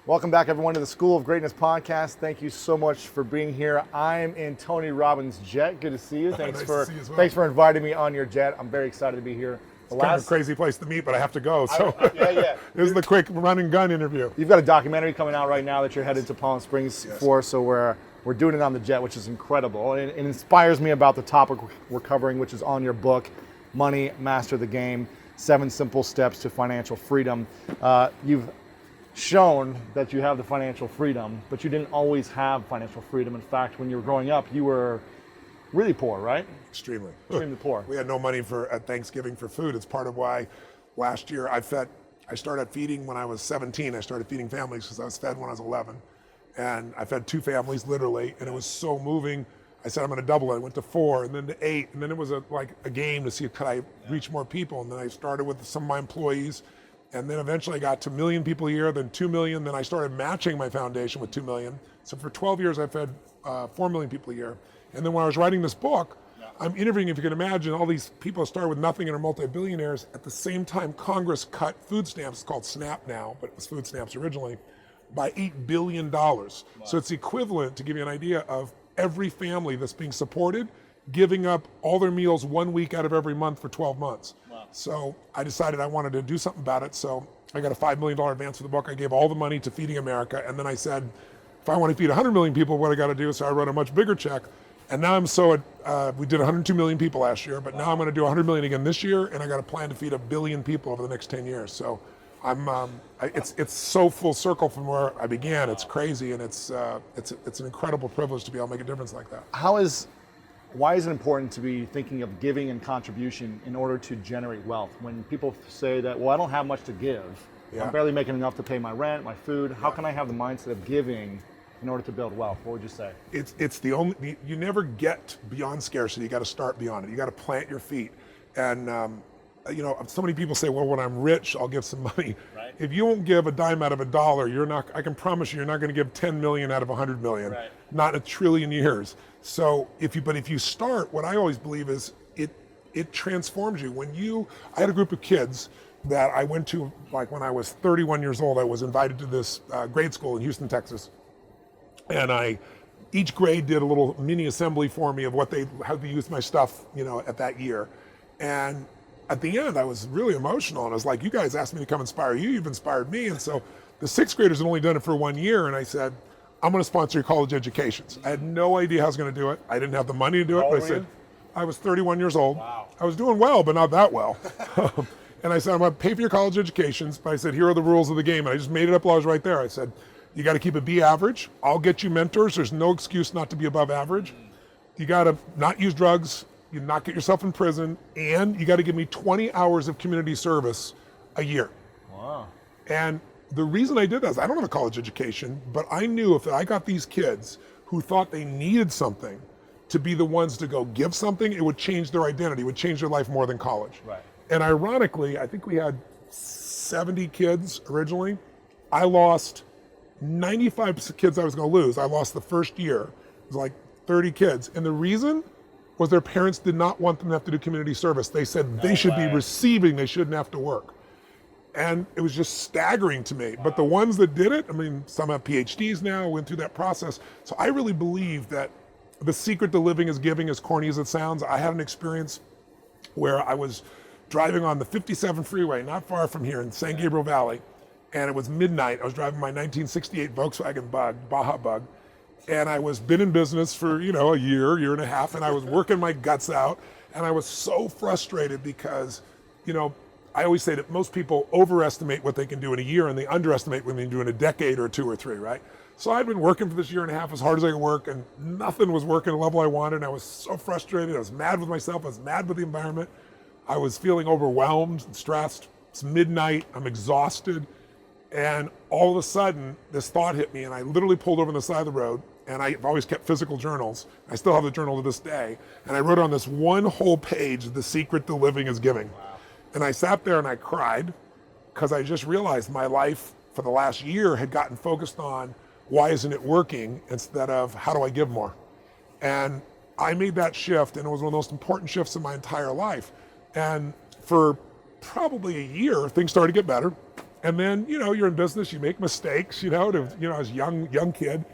Welcome back, everyone, to the School of Greatness podcast. Thank you so much for being here. I'm in Tony Robbins' jet. Good to see you. Thanks to see you as well. Thanks for inviting me on your jet. I'm very excited to be here. It's kind of a crazy place to meet, but I have to go. So yeah. This is the quick run and gun interview. You've got a documentary coming out right now that you're headed to Palm Springs for, so we're doing it on the jet, which is incredible. And it inspires me about the topic we're covering, which is on your book, Money, Master the Game, 7 Simple Steps to Financial Freedom. You've shown that you have the financial freedom, but you didn't always have financial freedom. In fact, when you were growing up, you were really poor, right? Extremely poor. We had no money at Thanksgiving for food. It's part of why last year I started feeding when I was 17. I started feeding families because I was fed when I was 11. And I fed 2 families literally, and it was so moving. I said, I'm gonna double it. I went to 4 and then to 8. And then it was like a game to see could I reach more people. And then I started with some of my employees. And then eventually I got to 1 million people a year, then 2 million. Then I started matching my foundation with 2 million. So for 12 years, I fed 4 million people a year. And then when I was writing this book, I'm interviewing, if you can imagine, all these people started with nothing and are multi-billionaires. At the same time, Congress cut food stamps, it's called SNAP now, but it was food stamps originally, by $8 billion. Wow. So it's equivalent, to give you an idea, of every family that's being supported giving up all their meals 1 week out of every month for 12 months. Wow. So I decided I wanted to do something about it. So I got a $5 million advance for the book. I gave all the money to Feeding America. And then I said, if I want to feed 100 million people, what I got to do? So I wrote a much bigger check. And now we did 102 million people last year, but now I'm going to do 100 million again this year. And I got a plan to feed 1 billion people over the next 10 years. So it's so full circle from where I began. It's crazy. And it's an incredible privilege to be able to make a difference like that. Why is it important to be thinking of giving and contribution in order to generate wealth? When people say that, well, I don't have much to give, I'm barely making enough to pay my rent, my food, how can I have the mindset of giving in order to build wealth? What would you say? It's the only, you never get beyond scarcity, you got to start beyond it. You got to plant your feet. And so many people say, well, when I'm rich, I'll give some money. Right. If you won't give a dime out of a dollar, I can promise you're not going to give 10 million out of 100 million, right. Not a trillion years. So if you start, what I always believe is it transforms you. I had a group of kids that I went to, like when I was 31 years old, I was invited to this grade school in Houston, Texas. And each grade did a little mini assembly for me of how they used my stuff, at that year. And at the end, I was really emotional, and I was like, you guys asked me to come inspire you, you've inspired me. And so the 6th graders had only done it for 1 year, and I said, I'm gonna sponsor your college educations. I had no idea how I was gonna do it. I didn't have the money to do it, but I said, I was 31 years old. Wow. I was doing well, but not that well. And I said, I'm gonna pay for your college educations, but I said, here are the rules of the game. And I just made it up while I was right there. I said, you gotta keep a B average. I'll get you mentors. There's no excuse not to be above average. You gotta not use drugs. You not get yourself in prison, and you got to give me 20 hours of community service a year. Wow. And the reason I did that is I don't have a college education, but I knew if I got these kids who thought they needed something to be the ones to go give something, it would change their identity, it would change their life more than college. Right. And ironically, I think we had 70 kids originally. I lost 95 kids I was going to lose. I lost the first year. It was like 30 kids. And the reason was their parents did not want them to have to do community service. They said they should be receiving, they shouldn't have to work. And it was just staggering to me. Wow. But the ones that did it, some have PhDs now, went through that process. So I really believe that the secret to living is giving, as corny as it sounds. I had an experience where I was driving on the 57 freeway, not far from here in San Gabriel Valley, and it was midnight. I was driving my 1968 Volkswagen Bug, Baja Bug, and I was been in business for, a year and a half, and I was working my guts out, and I was so frustrated because, I always say that most people overestimate what they can do in a year and they underestimate what they can do in a decade or 2 or 3, right? So I'd been working for this year and a half as hard as I could work, and nothing was working at the level I wanted, and I was so frustrated. I was mad with myself, I was mad with the environment. I was feeling overwhelmed and stressed. It's midnight, I'm exhausted, and all of a sudden, this thought hit me, and I literally pulled over on the side of the road, and I've always kept physical journals. I still have the journal to this day. And I wrote on this one whole page, the secret to living is giving. Wow. And I sat there and I cried because I just realized my life for the last year had gotten focused on why isn't it working instead of how do I give more? And I made that shift, and it was one of the most important shifts in my entire life. And for probably a year, things started to get better. And then, you're in business, you make mistakes, I was a young kid.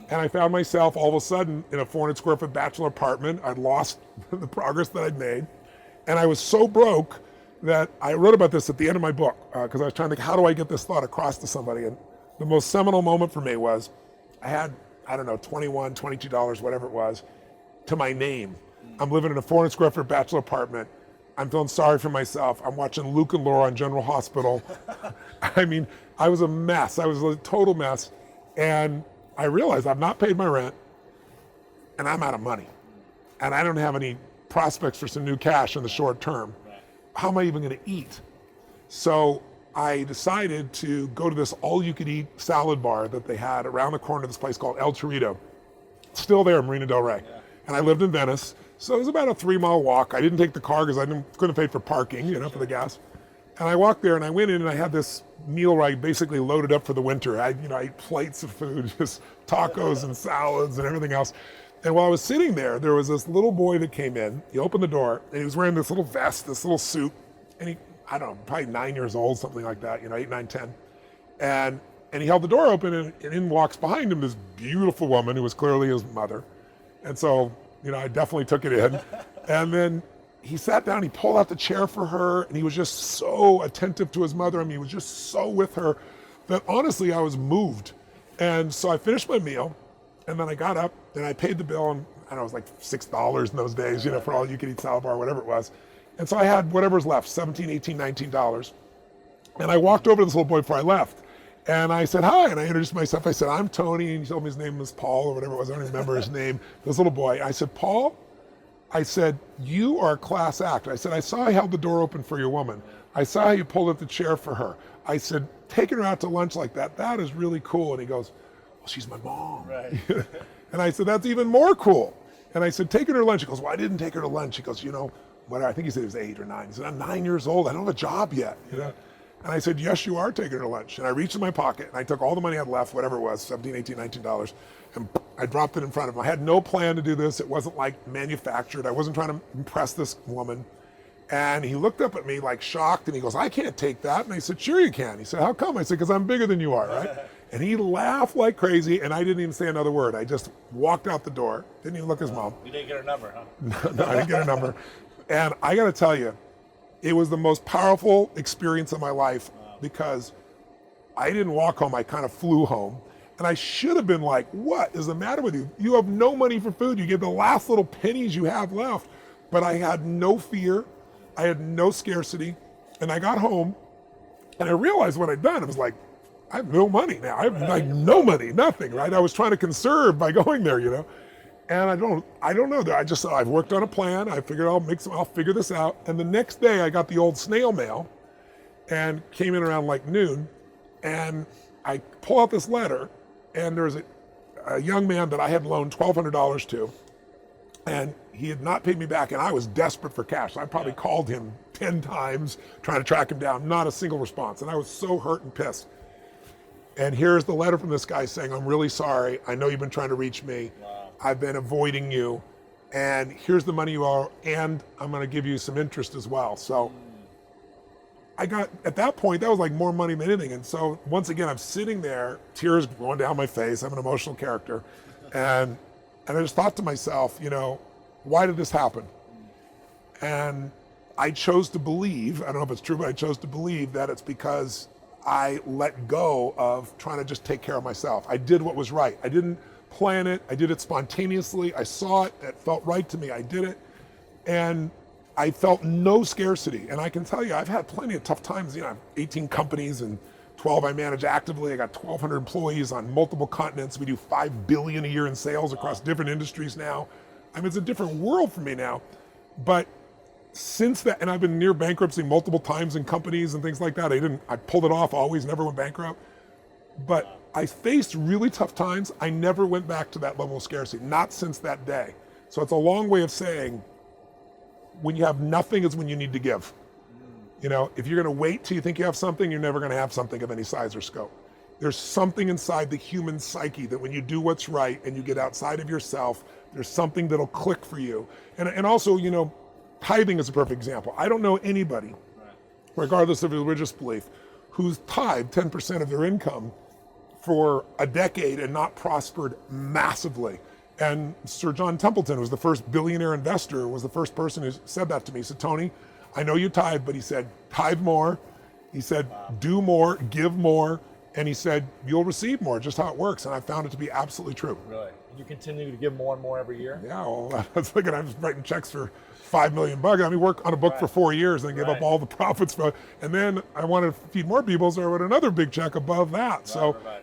And I found myself all of a sudden in a 400 square foot bachelor apartment. I'd lost the progress that I'd made. And I was so broke that I wrote about this at the end of my book, because I was trying to think, how do I get this thought across to somebody? And the most seminal moment for me was I had, I don't know, $21, $22, whatever it was, to my name. I'm living in a 400 square foot bachelor apartment. I'm feeling sorry for myself. I'm watching Luke and Laura on General Hospital. I mean, I was a mess. I was a total mess. And I realized I've not paid my rent and I'm out of money. And I don't have any prospects for some new cash in the short term. How am I even going to eat? So I decided to go to this all-you-could-eat salad bar that they had around the corner of this place called El Torito. Still there in Marina Del Rey. Yeah. And I lived in Venice. So it was about a 3-mile walk. I didn't take the car because I couldn't pay for parking, for the gas. And I walked there and I went in and I had this meal where I basically loaded up for the winter. I ate plates of food, just tacos and salads and everything else. And while I was sitting there, there was this little boy that came in. He opened the door and he was wearing this little vest, this little suit. And he, I don't know, probably 9 years old, something like that, 8, 9, 10. And he held the door open and in walks behind him this beautiful woman who was clearly his mother. And so, I definitely took it in. And then he sat down, he pulled out the chair for her, and he was just so attentive to his mother. I mean, he was just so with her that honestly, I was moved. And so I finished my meal, and then I got up and I paid the bill, and I don't know, it was like $6 in those days, for all you could eat salad bar, whatever it was. And so I had whatever was left, $17, $18, $19. And I walked over to this little boy before I left. And I said, hi, and I introduced myself. I said, I'm Tony, and he told me his name was Paul or whatever it was. I don't remember his name. This little boy. I said, Paul, I said, you are a class act. I said, I saw I held the door open for your woman. I saw how you pulled up the chair for her. I said, taking her out to lunch like that is really cool. And he goes, well, she's my mom. Right. And I said, that's even more cool. And I said, taking her to lunch. He goes, well, I didn't take her to lunch. He goes, whatever. I think he said he was 8 or 9. He said, I'm 9 years old. I don't have a job yet. And I said, yes, you are taking her to lunch. And I reached in my pocket and I took all the money I had left, whatever it was, $17, $18, $19, and I dropped it in front of him. I had no plan to do this. It wasn't like manufactured. I wasn't trying to impress this woman. And he looked up at me like shocked and he goes, I can't take that. And I said, sure you can. He said, how come? I said, because I'm bigger than you are, right? And he laughed like crazy and I didn't even say another word. I just walked out the door. Didn't even look at his mom. You didn't get her number, huh? No, I didn't get her number. And I got to tell you, it was the most powerful experience of my life because I didn't walk home. I kind of flew home. And I should have been like, what is the matter with you? You have no money for food. You get the last little pennies you have left. But I had no fear. I had no scarcity. And I got home and I realized what I'd done. It was like, I have no money now. I have like no money, nothing, right? I was trying to conserve by going there, And I don't know. I just, I've worked on a plan. I figured I'll figure this out. And the next day I got the old snail mail and came in around like noon. And I pull out this letter and there's a young man that I had loaned $1,200 to. And he had not paid me back and I was desperate for cash. So I probably called him 10 times trying to track him down, not a single response. And I was so hurt and pissed. And here's the letter from this guy saying, I'm really sorry. I know you've been trying to reach me. Wow. I've been avoiding you. And here's the money you owe. And I'm going to give you some interest as well. So I got, at that point, that was like more money than anything. And so once again, I'm sitting there, tears going down my face. I'm an emotional character. And I just thought to myself, why did this happen? And I chose to believe, I don't know if it's true, but I chose to believe that it's because I let go of trying to just take care of myself. I did what was right. I didn't plan it. I did it spontaneously. I saw it. It felt right to me. I did it. And I felt no scarcity. And I can tell you, I've had plenty of tough times. I have 18 companies and 12 I manage actively. I got 1,200 employees on multiple continents. We do $5 billion a year in sales across different industries now. I mean, it's a different world for me now. But since that, and I've been near bankruptcy multiple times in companies and things like that. I pulled it off, always, never went bankrupt. But I faced really tough times. I never went back to that level of scarcity, not since that day. So it's a long way of saying, when you have nothing is when you need to give. If you're gonna wait till you think you have something, you're never gonna have something of any size or scope. There's something inside the human psyche that when you do what's right and you get outside of yourself, there's something that'll click for you. And also, tithing is a perfect example. I don't know anybody regardless of religious belief, who's tithed 10% of their income for a decade and not prospered massively. And Sir John Templeton, who was the first billionaire investor, was the first person who said that to me. He said, Tony, I know you tithe, but he said, tithe more. He said, do more, give more. And he said, you'll receive more, just how it works. And I found it to be absolutely true. Really? You continue to give more and more every year? Yeah, well, I was thinking I was writing checks for $5 million. I mean, work on a book for 4 years and give up all the profits. And then I wanted to feed more people, so I wrote another big check above that.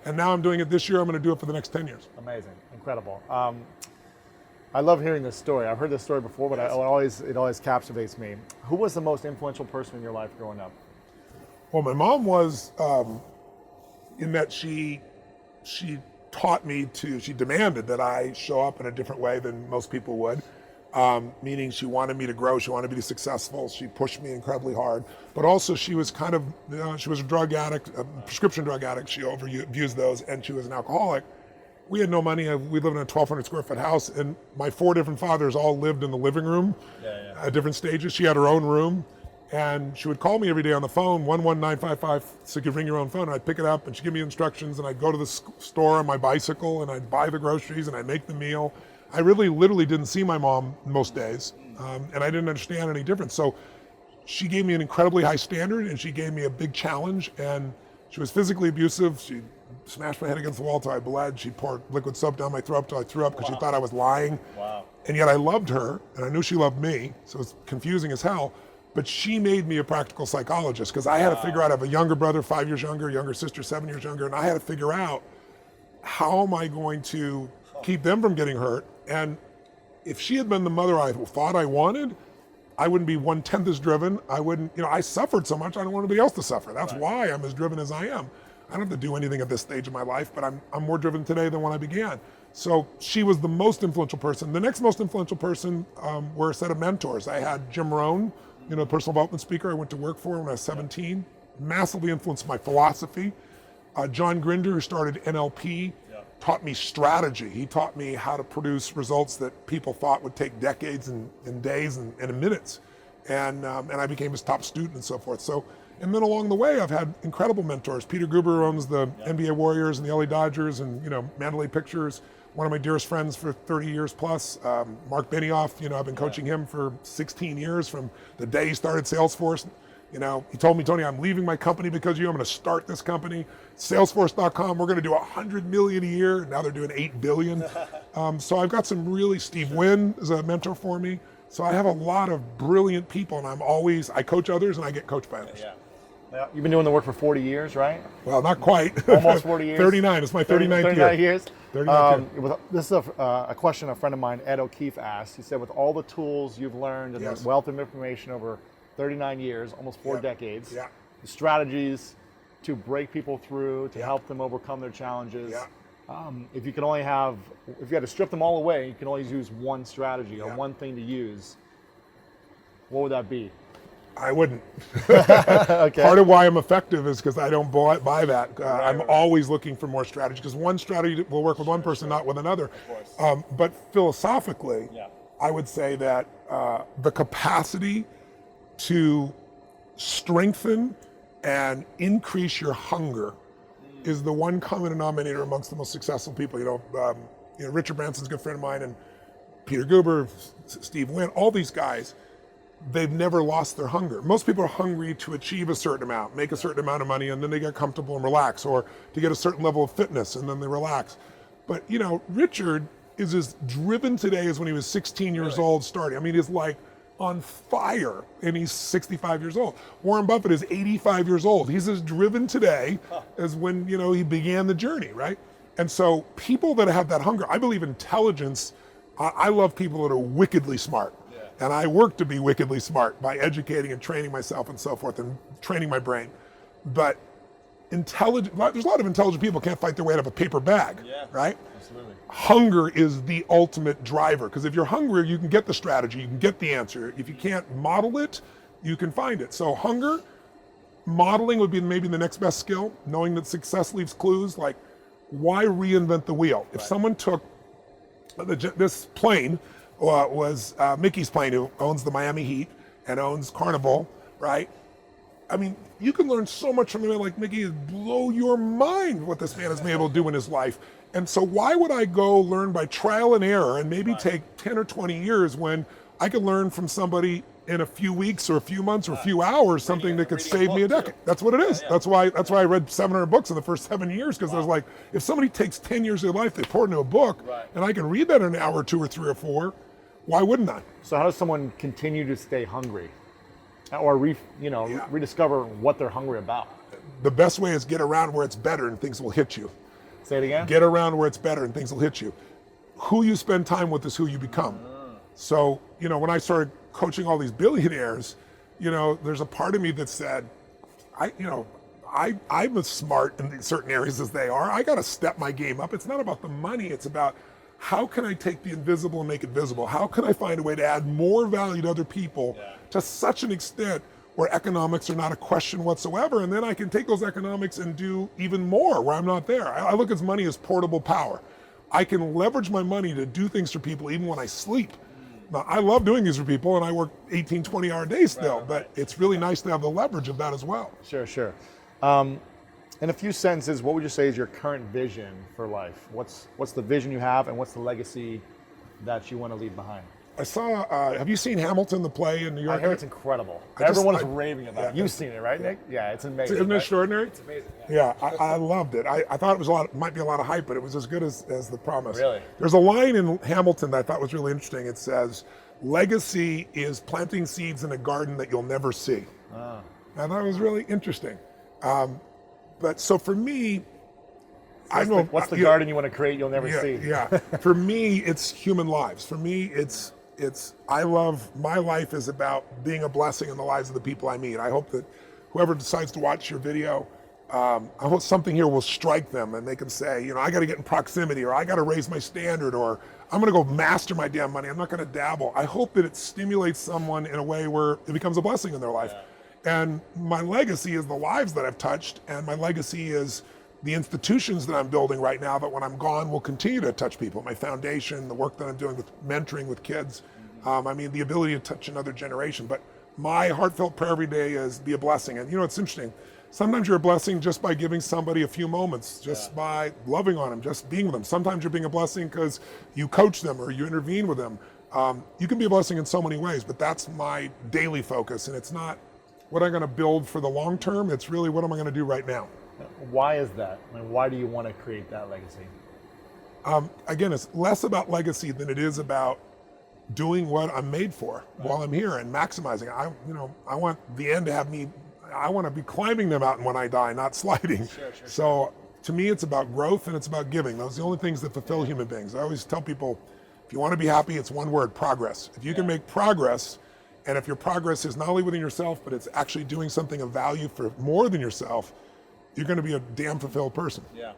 And now I'm doing it this year. I'm going to do it for the next 10 years. Amazing, incredible. I love hearing this story. I've heard this story before, but it always captivates me. Who was the most influential person in your life growing up? Well, my mom was, in that she taught me she demanded that I show up in a different way than most people would. Meaning she wanted me to grow, she wanted me to be successful, she pushed me incredibly hard. But also she was kind of, she was a drug addict, a prescription drug addict, she overused those, and she was an alcoholic. We had no money, we lived in a 1,200 square foot house, and my 4 different fathers all lived in the living room at different stages. She had her own room, and she would call me every day on the phone, 11955, so you could ring your own phone, and I'd pick it up, and she'd give me instructions, and I'd go to the store on my bicycle, and I'd buy the groceries, and I'd make the meal. I really literally didn't see my mom most days, and I didn't understand any difference. So she gave me an incredibly high standard, and she gave me a big challenge, and she was physically abusive. She smashed my head against the wall till I bled. She poured liquid soap down my throat till I threw up because she thought I was lying. Wow. And yet I loved her, and I knew she loved me, so it's confusing as hell. But she made me a practical psychologist because I had to figure out, I have a younger brother, 5 years younger, younger sister, 7 years younger, and I had to figure out how am I going to keep them from getting hurt. And if she had been the mother I thought I wanted, I wouldn't be 1/10 as driven. I wouldn't, I suffered so much, I don't want anybody else to suffer. That's why I'm as driven as I am. I don't have to do anything at this stage of my life, but I'm more driven today than when I began. So she was the most influential person. The next most influential person were a set of mentors. I had Jim Rohn, personal development speaker I went to work for when I was 17, massively influenced my philosophy. John Grinder, who started NLP, taught me strategy. He taught me how to produce results that people thought would take decades and days and in minutes. And I became his top student and so forth. So, and then along the way, I've had incredible mentors. Peter Guber owns the NBA Warriors and the LA Dodgers and, Mandalay Pictures. One of my dearest friends for 30 years plus. Mark Benioff, I've been coaching him for 16 years from the day he started Salesforce. He told me, Tony, I'm leaving my company because of you. I'm going to start this company. Salesforce.com, we're going to do 100 million a year. Now they're doing 8 billion. So I've got Steve Wynn is a mentor for me. So I have a lot of brilliant people, and I coach others and I get coached by others. Yeah. You've been doing the work for 40 years, right? Well, not quite. Almost 40 years. 39. It's my 39th year. 39 years. 39th year. This is a question a friend of mine, Ed O'Keefe, asked. He said, with all the tools you've learned and the wealth of information over 39 years, almost 4 decades, the strategies to break people through, to help them overcome their challenges. If you had to strip them all away, you can always use one strategy or one thing to use. What would that be? I wouldn't. Okay. Part of why I'm effective is because I don't buy that. I'm always looking for more strategy because one strategy will work with one person, not with another. But philosophically, I would say that the capacity to strengthen and increase your hunger is the one common denominator amongst the most successful people. Richard Branson's a good friend of mine, and Peter Guber, Steve Wynn, all these guys, they've never lost their hunger. Most people are hungry to achieve a certain amount, make a certain amount of money, and then they get comfortable and relax, or to get a certain level of fitness, and then they relax. But, Richard is as driven today as when he was 16 years old starting. I mean, he's like on fire, and he's 65 years old. Warren Buffett is 85 years old. He's as driven today as when, he began the journey, right? And so people that have that hunger, I believe intelligence, I love people that are wickedly smart. And I work to be wickedly smart by educating and training myself and so forth and training my brain. But there's a lot of intelligent people who can't fight their way out of a paper bag, right? Absolutely. Hunger is the ultimate driver, because if you're hungry, you can get the strategy, you can get the answer. If you can't model it, you can find it. So hunger, modeling would be maybe the next best skill, knowing that success leaves clues, like why reinvent the wheel? If someone took this plane, was Mickey's plane, who owns the Miami Heat and owns Carnival, right? I mean, you can learn so much from a man like Mickey. It'd blow your mind what this man has been able to do in his life. And so why would I go learn by trial and error and maybe take 10 or 20 years when I could learn from somebody in a few weeks or a few months or a few hours, something that could save me a decade. That's what it is. That's why I read 700 books in the first 7 years, because I was like, if somebody takes 10 years of their life, they pour it into a book, and I can read that in an hour or 2 or 3 or 4, why wouldn't I? So how does someone continue to stay hungry, or rediscover what they're hungry about? The best way is get around where it's better and things will hit you. Say it again. Get around where it's better and things will hit you. Who you spend time with is who you become. So, when I started coaching all these billionaires, there's a part of me that said, I'm as smart in certain areas as they are. I got to step my game up. It's not about the money. It's about how can I take the invisible and make it visible? How can I find a way to add more value to other people to such an extent where economics are not a question whatsoever, and then I can take those economics and do even more where I'm not there. I look at money as portable power. I can leverage my money to do things for people even when I sleep. Now, I love doing these for people, and I work 18, 20-hour days still, but it's really nice to have the leverage of that as well. Sure. In a few sentences, what would you say is your current vision for life? What's the vision you have, and what's the legacy that you want to leave behind? I saw, have you seen Hamilton, the play in New York? I hear it's incredible. Everyone's raving about it. You've seen it, right, Nick? Yeah, it's amazing. Isn't it extraordinary? It's amazing. Yeah, I loved it. I thought it was might be a lot of hype, but it was as good as the promise. Really? There's a line in Hamilton that I thought was really interesting. It says, legacy is planting seeds in a garden that you'll never see. And that was really interesting. But so for me, What's the garden you want to create you'll never see? Yeah. For me, it's human lives. For me, I love, my life is about being a blessing in the lives of the people I meet. I hope that whoever decides to watch your video, I hope something here will strike them and make them say, I got to get in proximity, or I got to raise my standard, or I'm going to go master my damn money. I'm not going to dabble. I hope that it stimulates someone in a way where it becomes a blessing in their life. And my legacy is the lives that I've touched, and my legacy is the institutions that I'm building right now that when I'm gone will continue to touch people. My foundation, the work that I'm doing with mentoring with kids, the ability to touch another generation. But my heartfelt prayer every day is be a blessing. And it's interesting. Sometimes you're a blessing just by giving somebody a few moments, just by loving on them, just being with them. Sometimes you're being a blessing because you coach them or you intervene with them. You can be a blessing in so many ways, but that's my daily focus. And it's not what I'm going to build for the long term. It's really what am I going to do right now. Why is that? Why do you want to create that legacy? Again, it's less about legacy than it is about doing what I'm made for while I'm here and maximizing it. I want the end to have me, I want to be climbing the mountain when I die, not sliding. So to me, it's about growth and it's about giving. Those are the only things that fulfill human beings. I always tell people, if you want to be happy, it's one word: progress. If you can make progress, and if your progress is not only within yourself, but it's actually doing something of value for more than yourself, you're going to be a damn fulfilled person. Yeah.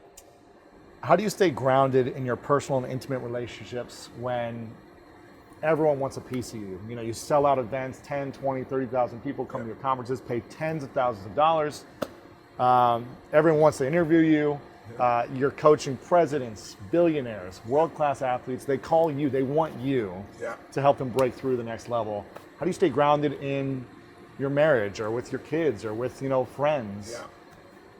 How do you stay grounded in your personal and intimate relationships when everyone wants a piece of you? You sell out events, 10, 20, 30,000 people come to your conferences, pay tens of thousands of dollars. Everyone wants to interview you. You're coaching presidents, billionaires, world-class athletes. They call you, they want you to help them break through the next level. How do you stay grounded in your marriage or with your kids or with, friends? Yeah.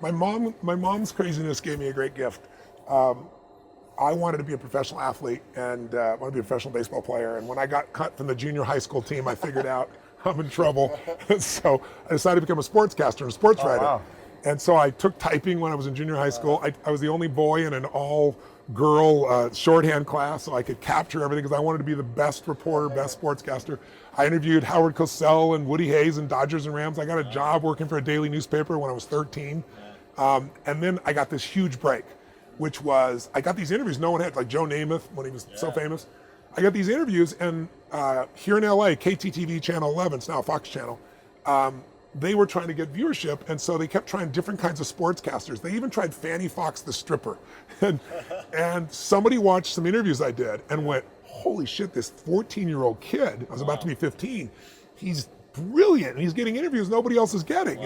My mom's craziness gave me a great gift. I wanted to be a professional athlete and wanted to be a professional baseball player. And when I got cut from the junior high school team, I figured out I'm in trouble. So I decided to become a sportscaster and a sports writer. Wow. And so I took typing when I was in junior high school. I was the only boy in an all-girl shorthand class, so I could capture everything because I wanted to be the best reporter, best sportscaster. I interviewed Howard Cosell and Woody Hayes and Dodgers and Rams. I got a job working for a daily newspaper when I was 13. And then I got this huge break, which was, I got these interviews no one had, like Joe Namath when he was so famous. I got these interviews, and here in LA, KTTV Channel 11, it's now a Fox channel, they were trying to get viewership, and so they kept trying different kinds of sportscasters. They even tried Fanny Fox the stripper. And somebody watched some interviews I did and went, holy shit, this 14-year-old kid, I was about to be 15, he's brilliant, and he's getting interviews nobody else is getting,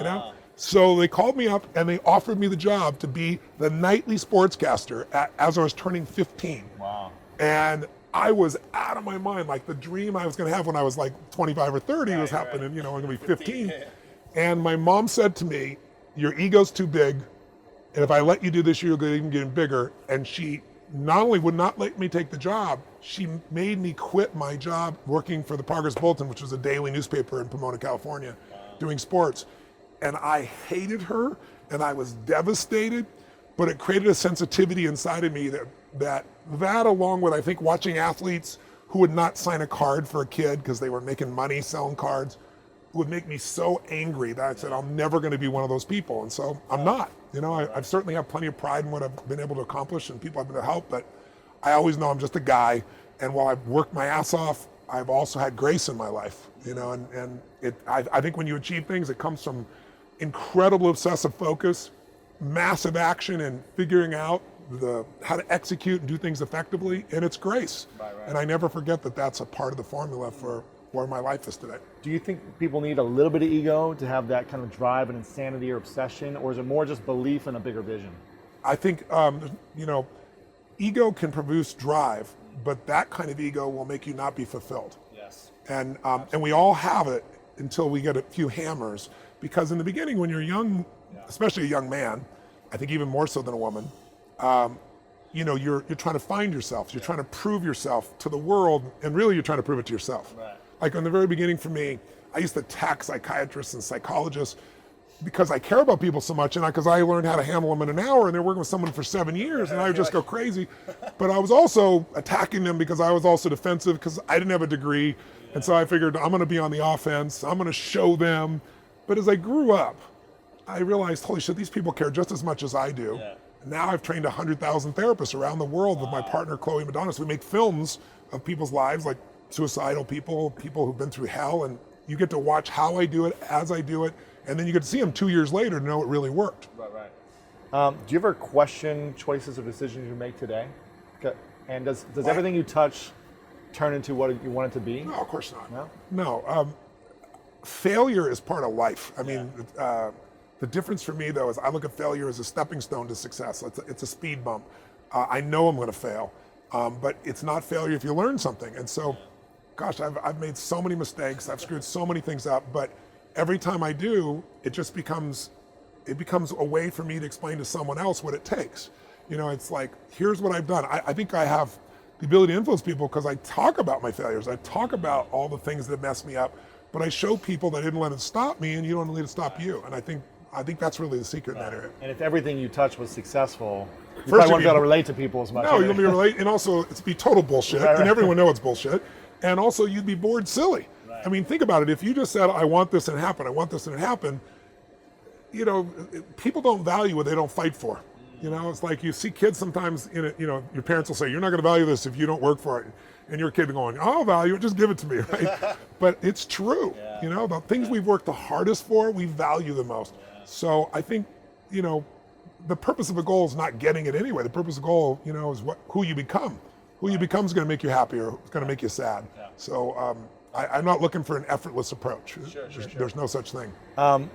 So they called me up and they offered me the job to be the nightly sportscaster as I was turning 15. Wow. And I was out of my mind, like the dream I was going to have when I was like 25 or 30 was happening, I'm going to be 15. And my mom said to me, your ego's too big, and if I let you do this, you're even getting bigger. And she not only would not let me take the job, she made me quit my job working for the Progress Bulletin, which was a daily newspaper in Pomona, California, doing sports. And I hated her, and I was devastated, but it created a sensitivity inside of me that along with, I think, watching athletes who would not sign a card for a kid because they were making money selling cards, would make me so angry that I said, I'm never going to be one of those people. And so I'm not. You know, I've certainly have plenty of pride in what I've been able to accomplish and people I've been able to help, but I always know I'm just a guy. And while I've worked my ass off, I've also had grace in my life, you know, and I think when you achieve things, it comes from incredible obsessive focus, massive action, and figuring out how to execute and do things effectively, and it's grace. Right. And I never forget that that's a part of the formula for where my life is today. Do you think people need a little bit of ego to have that kind of drive and insanity or obsession, or is it more just belief in a bigger vision? I think, you know, ego can produce drive, but that kind of ego will make you not be fulfilled. Yes. And we all have it until we get a few hammers, because in the beginning, when you're young, especially a young man, I think even more so than a woman, you know, you're trying to find yourself. You're trying to prove yourself to the world, and really you're trying to prove it to yourself. Right. Like in the very beginning for me, I used to attack psychiatrists and psychologists because I care about people so much, and because I learned how to handle them in an hour, and they're working with someone for 7 years, and I would just go crazy. But I was also attacking them because I was also defensive because I didn't have a degree, and so I figured I'm going to be on the offense. I'm going to show them. But as I grew up, I realized, holy shit, these people care just as much as I do. Yeah. Now I've trained 100,000 therapists around the world with my partner, Chloe Madonna. So we make films of people's lives, like suicidal people who've been through hell, and you get to watch how I do it, as I do it, and then you get to see them 2 years later to know it really worked. Right. Do you ever question choices or decisions you make today? And does everything you touch turn into what you want it to be? No, of course not. No. Failure is part of life. I mean, the difference for me, though, is I look at failure as a stepping stone to success. It's a speed bump. I know I'm going to fail, but it's not failure if you learn something. And so, gosh, I've made so many mistakes. I've screwed so many things up, but every time I do, it becomes a way for me to explain to someone else what it takes. You know, it's like, here's what I've done. I think I have the ability to influence people because I talk about my failures. I talk about all the things that mess me up, but I show people that I didn't let it stop me, and you don't let it stop you. And I think that's really the secret in that area. And if everything you touch was successful, you probably wouldn't be able to relate to people as much. No, you'll be relate, and also it'd be total bullshit, and everyone knows it's bullshit. And also you'd be bored silly. Right. I mean, think about it. If you just said, I want this and it happened, I want this and it happened, you know, people don't value what they don't fight for. You know, it's like you see kids sometimes you know, your parents will say, you're not going to value this if you don't work for it. And your kid going, I'll value it, just give it to me, right? But it's true. Yeah. You know, the things we've worked the hardest for, we value the most. Yeah. So I think, you know, the purpose of a goal is not getting it anyway. The purpose of a goal, you know, is who you become. Who you become is going to make you happy or it's going to make you sad. Yeah. So I'm not looking for an effortless approach. Sure. There's no such thing. Now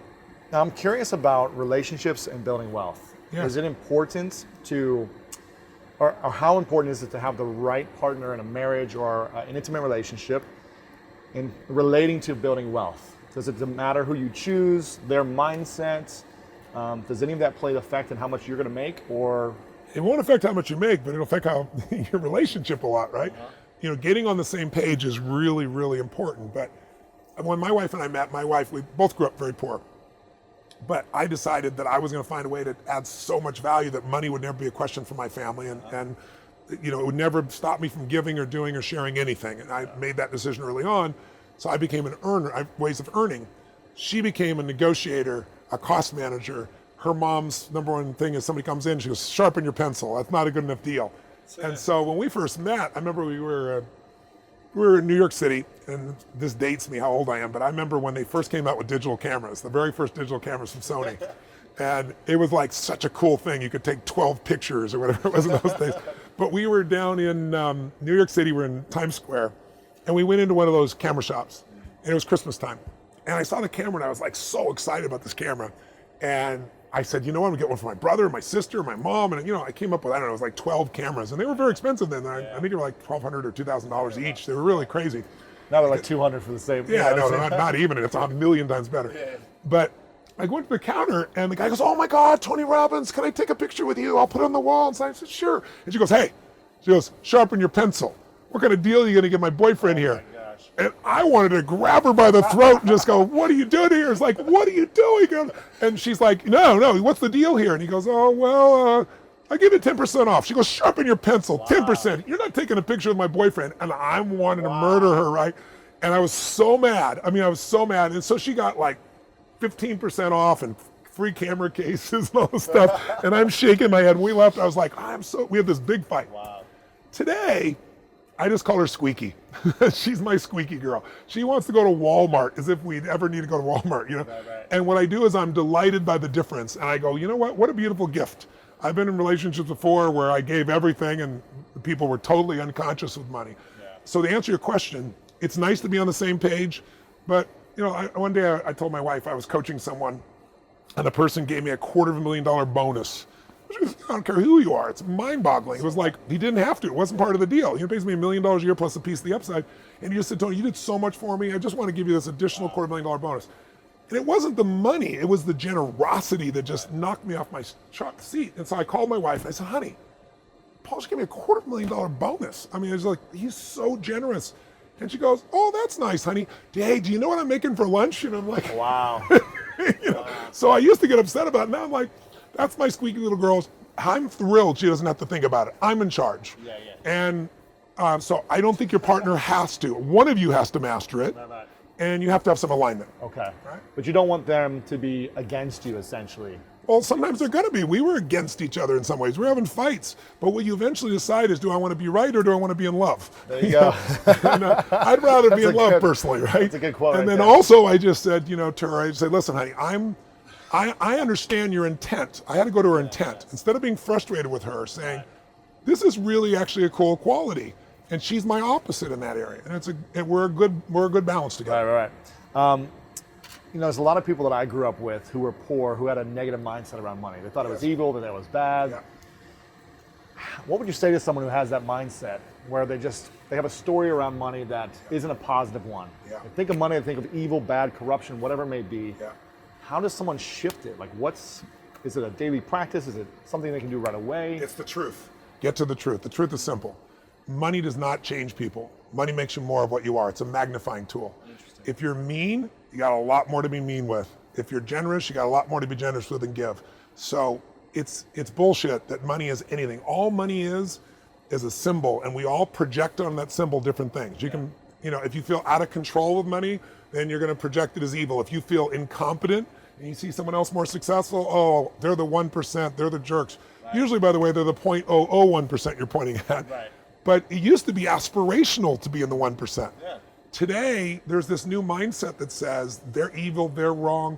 I'm curious about relationships and building wealth. Yeah. Is it important to, or how important is it to have the right partner in a marriage or an intimate relationship in relating to building wealth? Does it matter who you choose, their mindset? Does any of that play an effect in how much you're going to make, or? It won't affect how much you make, but it'll affect how your relationship a lot, right? Uh-huh. You know, getting on the same page is really, really important. But when my wife and I met, we both grew up very poor. But I decided that I was going to find a way to add so much value that money would never be a question for my family, and you know, it would never stop me from giving or doing or sharing anything. And I made that decision early on. So I became an earner, ways of earning. She became a negotiator, a cost manager. Her mom's number one thing is somebody comes in, she goes, sharpen your pencil. That's not a good enough deal. And so when we first met, I remember we were in New York City, and this dates me how old I am, but I remember when they first came out with digital cameras, the very first digital cameras from Sony. And it was like such a cool thing. You could take 12 pictures or whatever it was in those days. But we were down in New York City, we're in Times Square, and we went into one of those camera shops, and it was Christmas time. And I saw the camera, and I was like so excited about this camera. And I said, you know what, I'm gonna get one for my brother, my sister, my mom, and you know, I came up with, I don't know, it was like 12 cameras, and they were very expensive then. I think they were like $1,200 or $2,000 each. They were really crazy. Now they're like 200 for the same. Yeah, you know, no, not even. It's a million times better. But I went to the counter and the guy goes, "Oh my God, Tony Robbins, can I take a picture with you? I'll put it on the wall." And so I said, "Sure." And she goes, "Hey," she goes, "sharpen your pencil. What kind of deal are you going to get my boyfriend here?" And I wanted to grab her by the throat and just go, "What are you doing here?" It's like, "What are you doing?" And she's like, no, what's the deal here? And he goes, "Oh, well, I give you 10% off." She goes, "Sharpen your pencil, 10%. You're not taking a picture with my boyfriend." And I'm wanting to murder her, right? And I was so mad. I mean, I was so mad. And so she got like 15% off and free camera cases and all this stuff. And I'm shaking my head. We left. I was like, we had this big fight. Wow. Today, I just call her Squeaky. She's my squeaky girl. She wants to go to Walmart as if we'd ever need to go to Walmart, you know? Right. And what I do is I'm delighted by the difference. And I go, you know what a beautiful gift. I've been in relationships before where I gave everything and the people were totally unconscious with money. Yeah. So to answer your question, it's nice to be on the same page. But you know, one day I told my wife I was coaching someone and the person gave me a $250,000 bonus. I don't care who you are. It's mind-boggling. It was like he didn't have to. It wasn't part of the deal. He pays me $1 million a year plus a piece of the upside. And he just said, "Tony, you did so much for me. I just want to give you this additional $250,000 bonus." And it wasn't the money. It was the generosity that just knocked me off my seat. And so I called my wife and I said, "Honey, Paul just gave me a $250,000 bonus. I mean, it's like, he's so generous." And she goes, "Oh, that's nice, honey. Hey, do you know what I'm making for lunch?" And I'm like, wow. you know? So I used to get upset about it. Now I'm like, that's my squeaky little girl. I'm thrilled she doesn't have to think about it. I'm in charge. Yeah. And so I don't think your partner has to. One of you has to master it. Right. And you have to have some alignment. Okay. Right? But you don't want them to be against you, essentially. Well, sometimes they're going to be. We were against each other in some ways. We're having fights. But what you eventually decide is, do I want to be right or do I want to be in love? There you go. And, I'd rather be in love personally, right? That's a good quote. And right then there. also I just said, to her, I said, "Listen, honey, I understand your intent." I had to go to her intent. Instead of being frustrated with her, saying, "This is really actually a cool quality." And she's my opposite in that area. And we're a good balance together. Right. You know, there's a lot of people that I grew up with who were poor, who had a negative mindset around money. They thought it was evil, that it was bad. Yeah. What would you say to someone who has that mindset, where they have a story around money that isn't a positive one? Yeah. They think of money, they think of evil, bad, corruption, whatever it may be. Yeah. How does someone shift it? Like, is it a daily practice? Is it something they can do right away? It's the truth. Get to the truth. The truth is simple. Money does not change people. Money makes you more of what you are. It's a magnifying tool. If you're mean, you got a lot more to be mean with. If you're generous, you got a lot more to be generous with and give. So it's bullshit that money is anything. All money is a symbol, and we all project on that symbol different things. You can, if you feel out of control with money, then you're going to project it as evil. If you feel incompetent and you see someone else more successful, oh, they're the 1%, they're the jerks. Right. Usually, by the way, they're the 0.001% you're pointing at. Right. But it used to be aspirational to be in the 1%. Yeah. Today, there's this new mindset that says they're evil, they're wrong.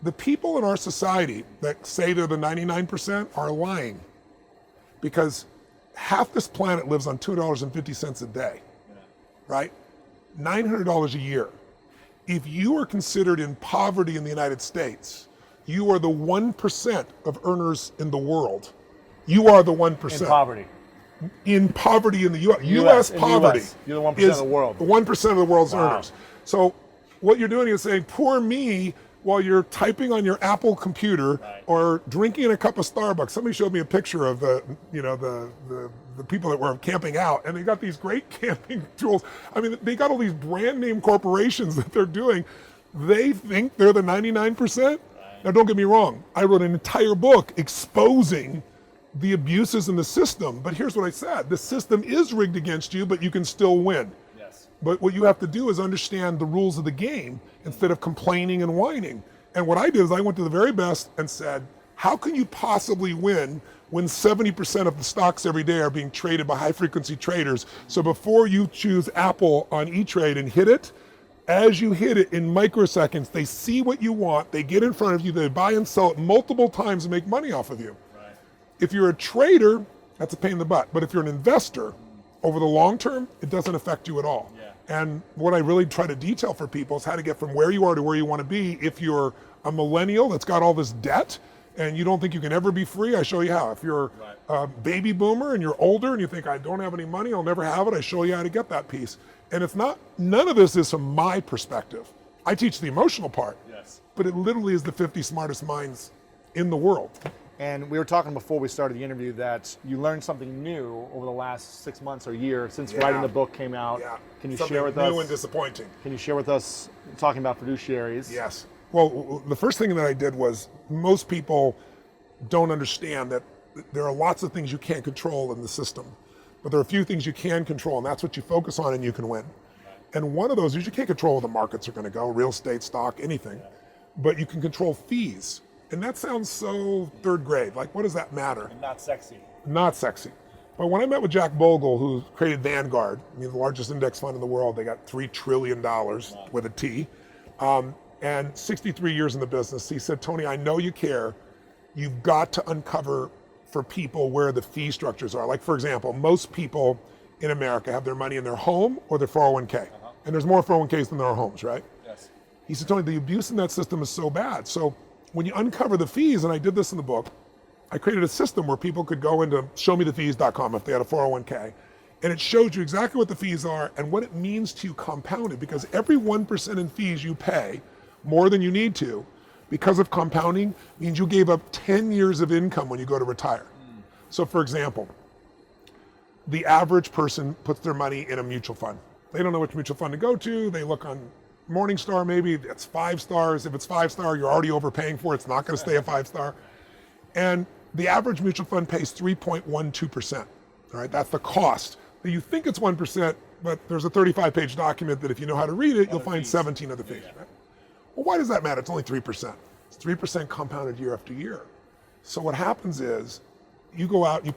The people in our society that say they're the 99% are lying, because half this planet lives on $2.50 a day, right? $900 a year. If you are considered in poverty in the United States, you are the 1% of earners in the world. You are the 1%. In poverty. In poverty in the U.S. U.S. poverty. You're the 1% of the world. 1% of the world's Wow. earners. So what you're doing is saying, poor me, while you're typing on your Apple computer, right, or drinking in a cup of Starbucks. Somebody showed me a picture of the people that were camping out, and they got these great camping tools. I mean, they got all these brand name corporations that they're doing. They think they're the 99%. Right. Now, don't get me wrong. I wrote an entire book exposing the abuses in the system. But here's what I said. The system is rigged against you, but you can still win. Yes. But what you have to do is understand the rules of the game instead of complaining and whining. And what I did is I went to the very best and said, how can you possibly win when 70% of the stocks every day are being traded by high frequency traders? So before you choose Apple on E-Trade and hit it, as you hit it in microseconds, they see what you want, they get in front of you, they buy and sell it multiple times and make money off of you. Right. If you're a trader, that's a pain in the butt. But if you're an investor, over the long term, it doesn't affect you at all. Yeah. And what I really try to detail for people is how to get from where you are to where you want to be. If you're a millennial that's got all this debt and you don't think you can ever be free, I show you how. If you're a baby boomer and you're older and you think, I don't have any money, I'll never have it, I show you how to get that piece. And it's not, none of this is from my perspective. I teach the emotional part, but it literally is the 50 smartest minds in the world. And we were talking before we started the interview that you learned something new over the last 6 months or year since writing the book came out. Can you share with us? New and disappointing. Can you share with us, talking about fiduciaries? Yes. Well, the first thing that I did was, most people don't understand that there are lots of things you can't control in the system, but there are a few things you can control, and that's what you focus on and you can win. And one of those is you can't control where the markets are going to go, real estate, stock, anything, but you can control fees. And that sounds so third grade. Like, what does that matter? And not sexy. Not sexy. But when I met with Jack Bogle, who created Vanguard, the largest index fund in the world, they got $3 trillion with a T, and 63 years in the business, he said, Tony, I know you care. You've got to uncover for people where the fee structures are. Like, for example, most people in America have their money in their home or their 401k. And there's more 401ks than there are homes, right? Yes. He said, Tony, the abuse in that system is so bad. So when you uncover the fees, and I did this in the book, I created a system where people could go into showmethefees.com if they had a 401k, and it showed you exactly what the fees are and what it means to you compounded, because every 1% in fees you pay more than you need to, because of compounding, means you gave up 10 years of income when you go to retire. So for example, the average person puts their money in a mutual fund. They don't know which mutual fund to go to. They look on Morningstar, maybe it's 5 stars. If it's 5-star, you're already overpaying for it. It's not going to stay a 5-star. And the average mutual fund pays 3.12%. All right, that's the cost. Now, you think it's 1%, but there's a 35-page document that if you know how to read it, you'll find 17 of the fees. Right? Well, why does that matter? It's only 3%. It's 3% compounded year after year. So what happens is you go out, you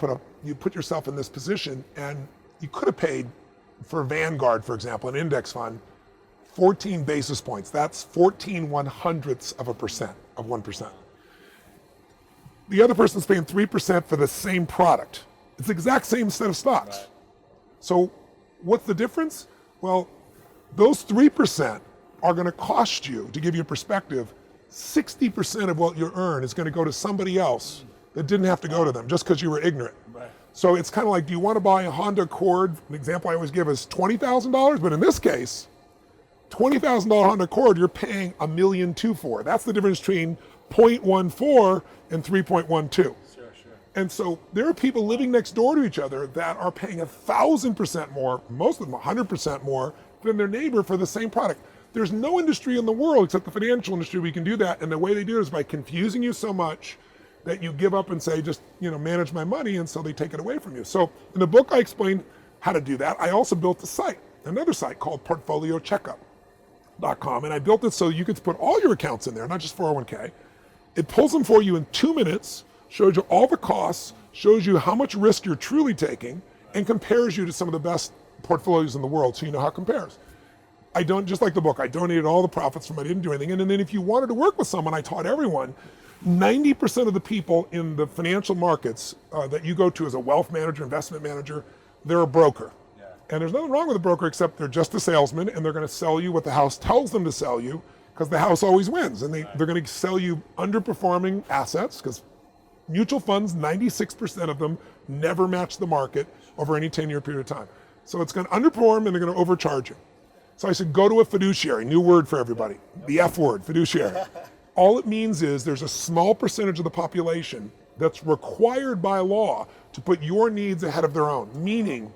put yourself in this position, and you could have paid for Vanguard, for example, an index fund, 14 basis points. That's 14 1/100ths of a percent of 1%. The other person's paying 3% for the same product. It's the exact same set of stocks. Right. So what's the difference? Well, those 3% are going to cost you, to give you a perspective, 60% of what you earn is going to go to somebody else that didn't have to go to them just because you were ignorant. Right. So it's kind of like, do you want to buy a Honda Accord? An example I always give is $20,000, but in this case, $20,000 Honda Accord, you're paying $1.2 million for. That's the difference between 0.14 and 3.12. Sure. And so there are people living next door to each other that are paying 1,000% more, most of them 100% more than their neighbor for the same product. There's no industry in the world except the financial industry we can do that. And the way they do it is by confusing you so much that you give up and say, just manage my money, and so they take it away from you. So in the book, I explained how to do that. I also built a site, another site called portfoliocheckup.com, and I built it so you could put all your accounts in there, not just 401k. It pulls them for you in 2 minutes, shows you all the costs, shows you how much risk you're truly taking, and compares you to some of the best portfolios in the world, so you know how it compares. I don't, just like the book, I donated all the profits from it. I didn't do anything. And then if you wanted to work with someone, I taught everyone, 90% of the people in the financial markets that you go to as a wealth manager, investment manager, they're a broker. Yeah. And there's nothing wrong with a broker except they're just a salesman, and they're going to sell you what the house tells them to sell you, because the house always wins. And they're going to sell you underperforming assets, because mutual funds, 96% of them never match the market over any 10-year period of time. So it's going to underperform, and they're going to overcharge you. So I said, go to a fiduciary, new word for everybody, the F word, fiduciary. All it means is there's a small percentage of the population that's required by law to put your needs ahead of their own. Meaning,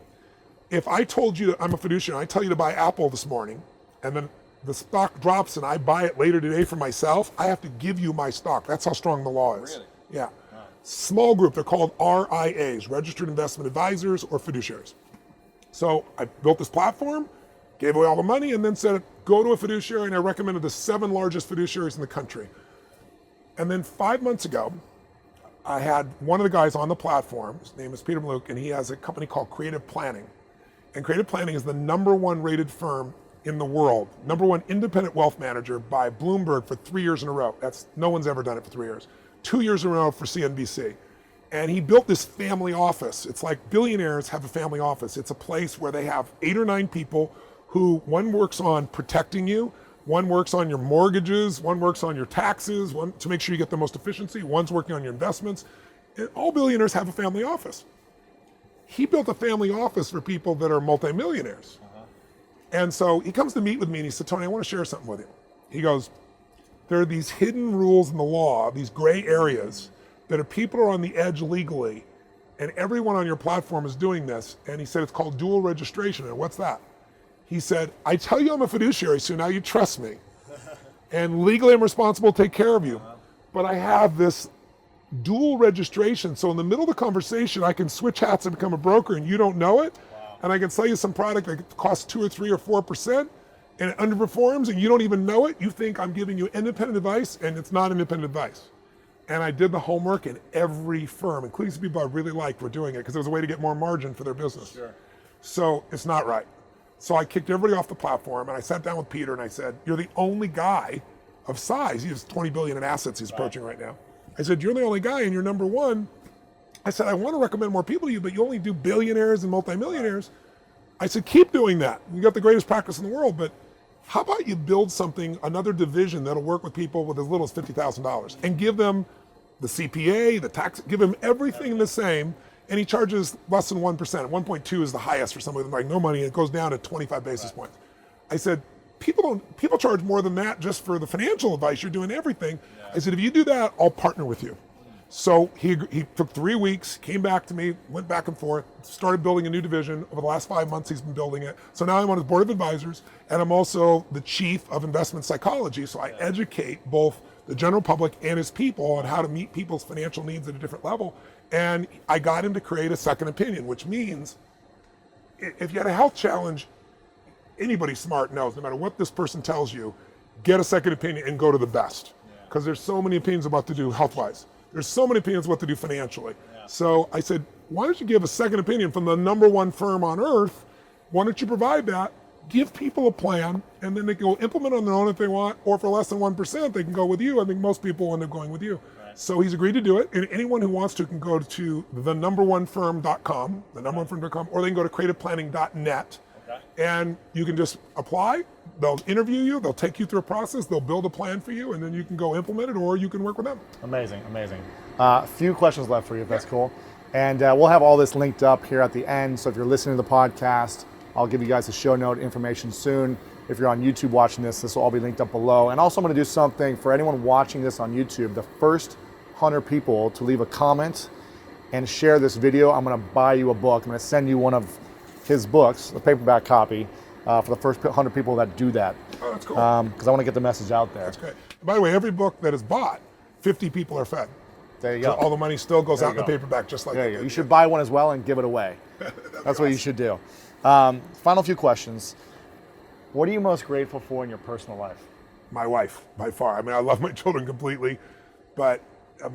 if I told you, I'm a fiduciary, I tell you to buy Apple this morning, and then the stock drops and I buy it later today for myself, I have to give you my stock. That's how strong the law is. Really? Yeah. Wow. Small group, they're called RIAs, Registered Investment Advisors or fiduciaries. So I built this platform, gave away all the money, and then said, go to a fiduciary, and I recommended the 7 largest fiduciaries in the country. And then 5 months ago, I had one of the guys on the platform, his name is Peter Maluk, and he has a company called Creative Planning. And Creative Planning is the #1 rated firm in the world, #1 independent wealth manager by Bloomberg for 3 years in a row. No one's ever done it for 3 years. 2 years in a row for CNBC. And he built this family office. It's like billionaires have a family office. It's a place where they have 8 or 9 people who, one works on protecting you, One works on your mortgages, one works on your taxes, one to make sure you get the most efficiency, one's working on your investments. And all billionaires have a family office. He built a family office for people that are multimillionaires. And so he comes to meet with me and he said, Tony, I want to share something with you. He goes, there are these hidden rules in the law, these gray areas that if people are on the edge legally, and everyone on your platform is doing this. And he said, it's called dual registration. And what's that? He said, I tell you I'm a fiduciary, so now you trust me. And legally I'm responsible to take care of you. But I have this dual registration. So in the middle of the conversation, I can switch hats and become a broker and you don't know it. Wow. And I can sell you some product that costs 2 or 3 or 4% and it underperforms and you don't even know it. You think I'm giving you independent advice and it's not independent advice. And I did the homework in every firm, including some people I really liked were doing it because it was a way to get more margin for their business. Sure. So it's not right. So I kicked everybody off the platform and I sat down with Peter and I said, you're the only guy of size. He has 20 billion in assets he's approaching right now. I said, you're the only guy and you're number one. I said, I want to recommend more people to you, but you only do billionaires and multimillionaires. I said, keep doing that. You got the greatest practice in the world, but how about you build something, another division that'll work with people with as little as $50,000 and give them the CPA, the tax, give him everything the same, and he charges less than 1%. 1.2 is the highest for somebody with like no money, and it goes down to 25 basis points. I said, people charge more than that just for the financial advice. You're doing everything. I said, if you do that, I'll partner with you. So he took 3 weeks, came back to me, went back and forth, started building a new division. Over the last 5 months, he's been building it. So now I'm on his board of advisors, and I'm also the chief of investment psychology. So I educate both the general public and his people on how to meet people's financial needs at a different level. And I got him to create a second opinion, which means if you had a health challenge, anybody smart knows, no matter what this person tells you, get a second opinion and go to the best. Because there's so many opinions about what to do health-wise. There's so many opinions what to do financially. So I said, why don't you give a second opinion from the number one firm on earth? Why don't you provide that? Give people a plan, and then they can go implement on their own if they want, or for less than 1%, they can go with you. I think most people will end up going with you. Right. So he's agreed to do it, and anyone who wants to can go to thenumberonefirm.com, thenumberonefirm.com, or they can go to creativeplanning.net, and you can just apply. They'll interview you, they'll take you through a process, they'll build a plan for you, and then you can go implement it, or you can work with them. Amazing, amazing. A few questions left for you, if that's cool. And we'll have all this linked up here at the end, so if you're listening to the podcast, I'll give you guys the show note information soon. If you're on YouTube watching this will all be linked up below. And also I'm gonna do something for anyone watching this on YouTube. The first 100 people to leave a comment and share this video, I'm gonna buy you a book. I'm gonna send you one of his books, the paperback copy, for the first 100 people that do that. Oh, that's cool. Because I wanna get the message out there. That's great. And by the way, every book that is bought, 50 people are fed. There you go. So all the money still goes out in the paperback just like that. You should buy one as well and give it away. That's what you should do. Final few questions. What are you most grateful for in your personal life? My wife, by far. I mean, I love my children completely, but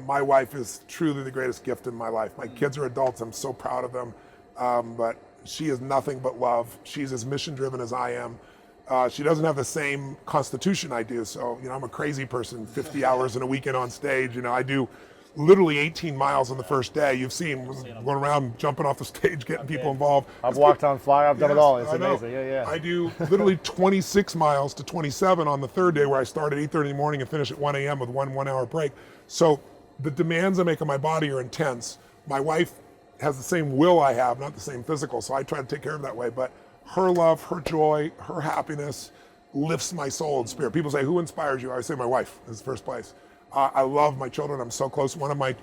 my wife is truly the greatest gift in my life. My kids are adults. I'm so proud of them. But she is nothing but love. She's as mission-driven as I am. She doesn't have the same constitution I do. So, I'm a crazy person, 50 hours in a weekend on stage. I do literally 18 miles on the first day. You've seen going around, jumping off the stage, getting people involved. I've walked on fire. I've done it all. It's amazing. Yeah. I do literally 26 miles to 27 on the third day, where I start at 8:30 in the morning and finish at 1 a.m. with one hour break. So the demands I make on my body are intense. My wife has the same will I have, not the same physical. So I try to take care of that way. But her love, her joy, her happiness lifts my soul and spirit. People say, who inspires you? I say my wife is the first place. I love my children. I'm so close. One of my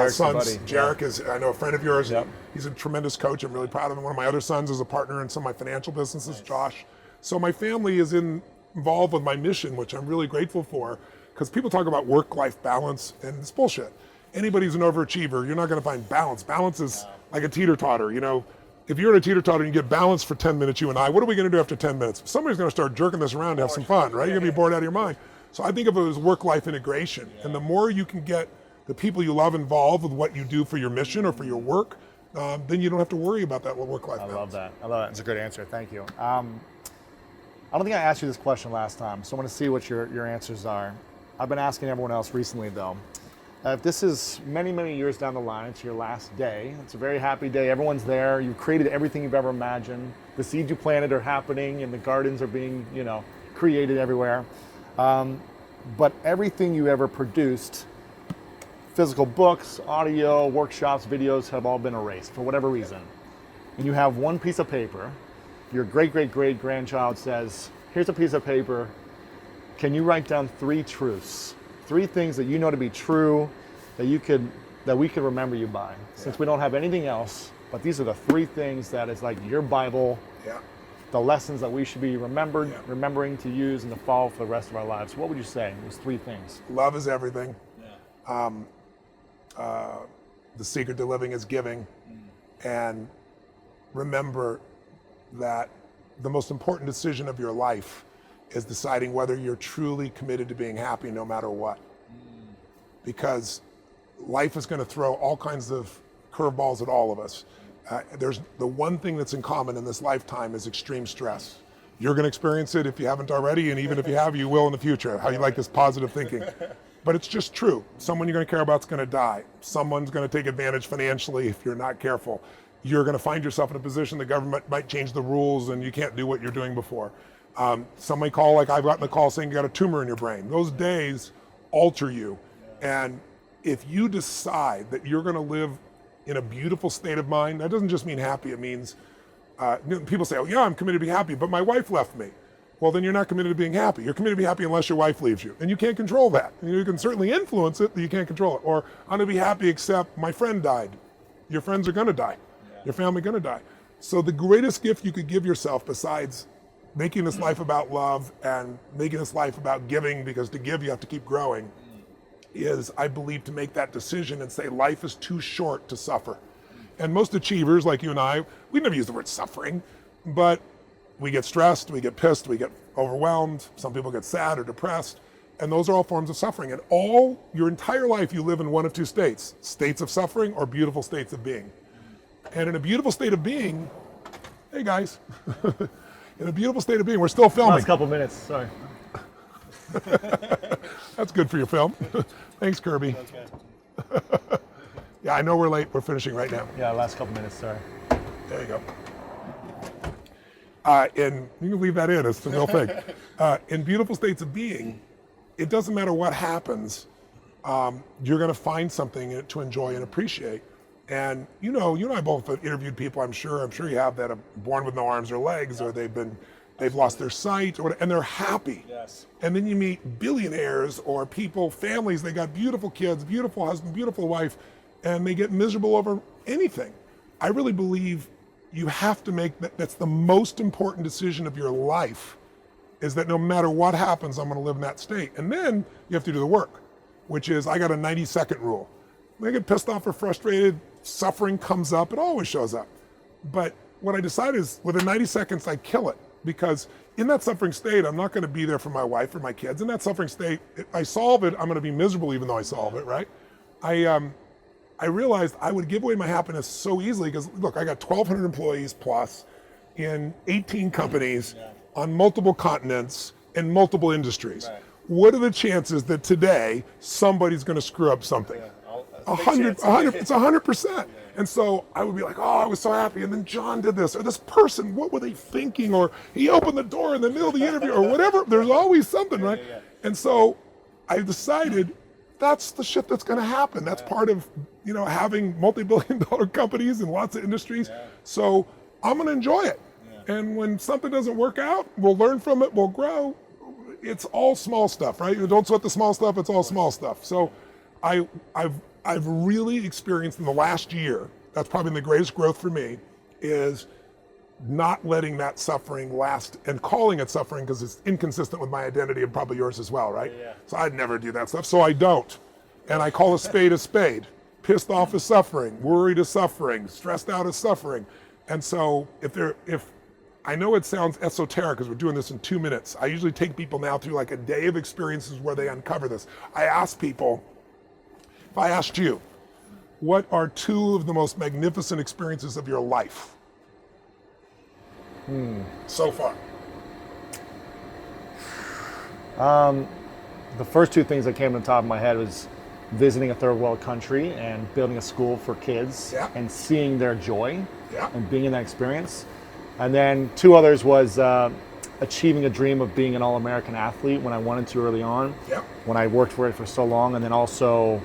sons, Jarek, is, I know, a friend of yours. Yep. He's a tremendous coach. I'm really proud of him. One of my other sons is a partner in some of my financial businesses, Josh. So my family is involved with my mission, which I'm really grateful for, because people talk about work-life balance, and it's bullshit. Anybody who's an overachiever, you're not going to find balance. Balance is like a teeter-totter. If you're in a teeter-totter and you get balance for 10 minutes, you and I, what are we going to do after 10 minutes? Somebody's going to start jerking this around to have some fun, right? You're going to be bored out of your mind. So I think of it as work-life integration. And the more you can get the people you love involved with what you do for your mission or for your work, then you don't have to worry about that work-life balance. I love that. It's a good answer. Thank you. I don't think I asked you this question last time, so I want to see what your answers are. I've been asking everyone else recently, though. If this is many, many years down the line, it's your last day. It's a very happy day. Everyone's there. You've created everything you've ever imagined. The seeds you planted are happening, and the gardens are being, created everywhere. But everything you ever produced, physical books, audio, workshops, videos, have all been erased for whatever reason. And you have one piece of paper. Your great-great-great-grandchild says, here's a piece of paper. Can you write down 3 truths? 3 things that you know to be true that we could remember you by. Since we don't have anything else, but these are the 3 things that is like your Bible, the lessons that we should be remembering to use and to follow for the rest of our lives. What would you say? Those 3 things. Love is everything. The secret to living is giving. And remember that the most important decision of your life is deciding whether you're truly committed to being happy no matter what. Because life is going to throw all kinds of curveballs at all of us. There's the one thing that's in common in this lifetime is extreme stress. You're going to experience it if you haven't already, and even if you have, you will in the future. How you like this positive thinking. But it's just true. Someone you're going to care about is going to die. Someone's going to take advantage financially if you're not careful. You're going to find yourself in a position the government might change the rules and you can't do what you're doing before. Somebody call, like I've gotten a call saying you got a tumor in your brain. Those days alter you. And if you decide that you're going to live in a beautiful state of mind, that doesn't just mean happy. It means, people say, oh yeah, I'm committed to be happy, but my wife left me. Well, then you're not committed to being happy. You're committed to be happy unless your wife leaves you. And you can't control that. You can certainly influence it, but you can't control it. Or I'm going to be happy except my friend died. Your friends are going to die. Your family going to die. So the greatest gift you could give yourself, besides making this life about love and making this life about giving, because to give you have to keep growing, is, I believe, to make that decision and say life is too short to suffer. And most achievers like you and I, we never use the word suffering, but we get stressed, we get pissed, we get overwhelmed. Some people get sad or depressed. And those are all forms of suffering. And your entire life you live in one of 2 states, states of suffering or beautiful states of being. And in a beautiful state of being, hey guys, in a beautiful state of being, we're still filming. Last couple minutes, sorry. That's good for your film. Thanks, Kirby. Okay. Yeah, I know we're late. We're finishing right now. Yeah, last couple minutes, sorry. There you go. And you can leave that in. It's the real thing. In beautiful states of being, it doesn't matter what happens. You're going to find something to enjoy and appreciate. And you and I both have interviewed people, I'm sure you have, that are born with no arms or legs, or they've lost their sight, or whatever, and they're happy. Yes. And then you meet billionaires or people, families, they got beautiful kids, beautiful husband, beautiful wife, and they get miserable over anything. I really believe you have to make that's the most important decision of your life, is that no matter what happens, I'm going to live in that state. And then you have to do the work, which is, I got a 90-second rule. When I get pissed off or frustrated, suffering comes up, it always shows up. But what I decide is, within 90 seconds, I kill it. Because in that suffering state, I'm not going to be there for my wife or my kids. In that suffering state, if I solve it, I'm going to be miserable even though I solve it, right? I realized I would give away my happiness so easily because, look, I got 1,200 employees plus in 18 companies on multiple continents in multiple industries. Right. What are the chances that today somebody's going to screw up something? Yeah. 100, it's 100%. And so I would be like, oh, I was so happy. And then John did this, or this person, what were they thinking? Or he opened the door in the middle of the interview, or whatever. There's always something, right? And so I decided that's the shit that's going to happen. That's part of, having multi-billion-dollar companies in lots of industries. So I'm going to enjoy it. And when something doesn't work out, we'll learn from it, we'll grow. It's all small stuff, right? You don't sweat the small stuff, it's all small stuff. So I've really experienced in the last year, that's probably the greatest growth for me, is not letting that suffering last and calling it suffering because it's inconsistent with my identity and probably yours as well, right? Yeah. So I'd never do that stuff, so I don't. And I call a spade a spade. Pissed off is suffering, worried is suffering, stressed out is suffering. And so if I know it sounds esoteric because we're doing this in 2 minutes. I usually take people now through like a day of experiences where they uncover this. I ask people, if I asked you, what are 2 of the most magnificent experiences of your life so far? The first 2 things that came to the top of my head was visiting a third world country and building a school for kids and seeing their joy and being in that experience. And then 2 others was achieving a dream of being an All-American athlete when I wanted to early on, when I worked for it for so long, and then also,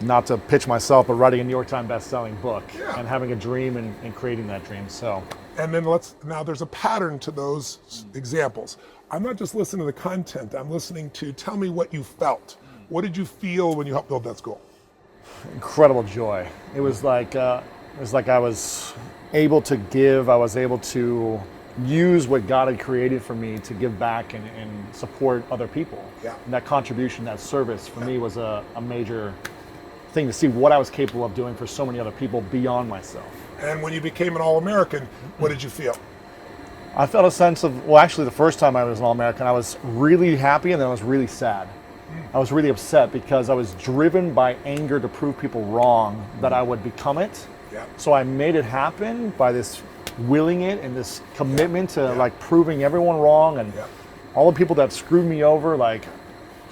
not to pitch myself, but writing a New York Times best-selling book and having a dream and creating that dream. So, and then now there's a pattern to those examples. I'm not just listening to the content, I'm listening to tell me what you felt. What did you feel when you helped build that school? Incredible joy. It was like I was able to give, I was able to use what God had created for me to give back and support other people. And that contribution, that service for me was a major thing to see what I was capable of doing for so many other people beyond myself. And when you became an All-American, what did you feel? I felt a sense of, well, actually the first time I was an All-American, I was really happy and then I was really sad. I was really upset because I was driven by anger to prove people wrong that I would become it. So I made it happen by this willing it and this commitment to like proving everyone wrong and all the people that screwed me over, like,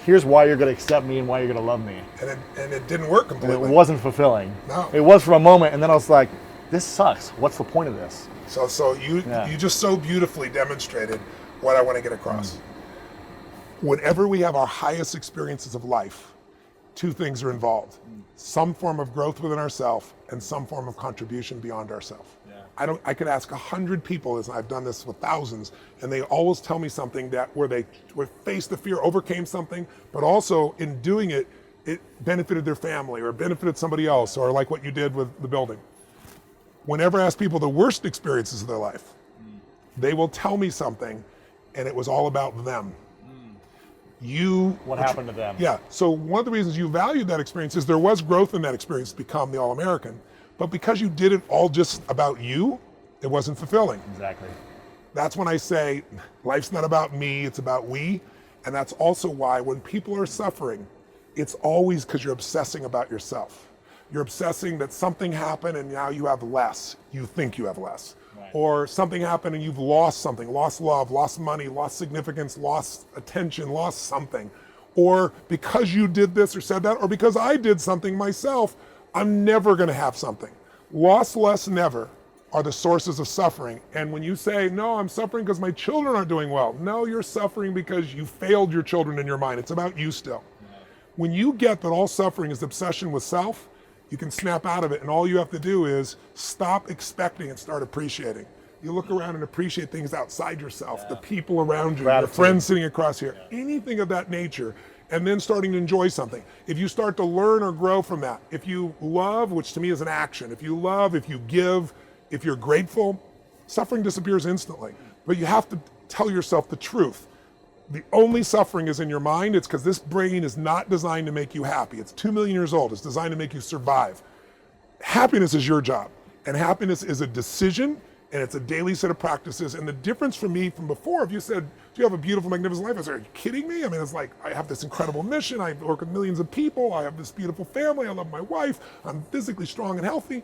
here's why you're going to accept me and why you're going to love me. And it didn't work completely. And it wasn't fulfilling. No. It was for a moment, and then I was like, this sucks. What's the point of this? So you just so beautifully demonstrated what I want to get across. Whenever we have our highest experiences of life, two things are involved. Some form of growth within ourselves and some form of contribution beyond ourselves. I could ask 100 people, as I've done this with thousands, and they always tell me something where they faced the fear, overcame something, but also in doing it, it benefited their family or benefited somebody else, or like what you did with the building. Whenever I ask people the worst experiences of their life, they will tell me something, and it was all about them. What happened to them? Yeah, so one of the reasons you valued that experience is there was growth in that experience to become the All-American. But because you did it all just about you, it wasn't fulfilling. Exactly. That's when I say, life's not about me, it's about we. And that's also why when people are suffering, it's always because you're obsessing about yourself. You're obsessing that something happened and now you have less. You think you have less. Right. Or something happened and you've lost something, lost love, lost money, lost significance, lost attention, lost something. Or because you did this or said that, or because I did something myself, I'm never going to have something. Lost, less, never are the sources of suffering. And when you say, no, I'm suffering because my children aren't doing well. No, you're suffering because you failed your children in your mind. It's about you still. When you get that all suffering is obsession with self, you can snap out of it. And all you have to do is stop expecting and start appreciating. You look around and appreciate things outside yourself, the people around you, your friends sitting across here, anything of that nature. And then starting to enjoy something. If you start to learn or grow from that, if you love, which to me is an action, if you love, if you give, if you're grateful, suffering disappears instantly. But you have to tell yourself the truth. The only suffering is in your mind. It's because this brain is not designed to make you happy. It's 2 million years old. It's designed to make you survive. Happiness is your job. And happiness is a decision, and it's a daily set of practices. And the difference for me from before, if you said, do you have a beautiful, magnificent life? I said, are you kidding me? I mean, it's like, I have this incredible mission. I work with millions of people. I have this beautiful family. I love my wife. I'm physically strong and healthy.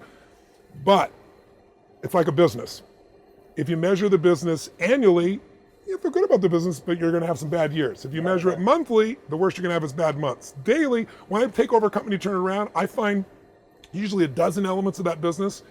But it's like a business. If you measure the business annually, you feel good about the business, but you're going to have some bad years. If you measure it monthly, the worst you're going to have is bad months. Daily, when I take over a company, turn it around, I find usually a dozen elements of that business,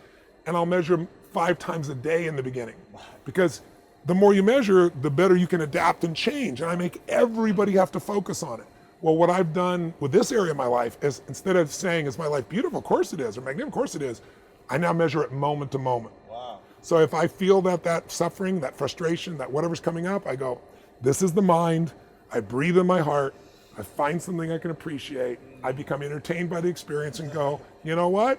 and I'll measure them 5 times a day in the beginning. Because the more you measure, the better you can adapt and change. And I make everybody have to focus on it. Well, what I've done with this area of my life is, instead of saying, is my life beautiful? Of course it is. Or magnificent? Of course it is. I now measure it moment to moment. Wow. So if I feel that suffering, that frustration, that whatever's coming up, I go, this is the mind. I breathe in my heart. I find something I can appreciate. I become entertained by the experience and go, you know what?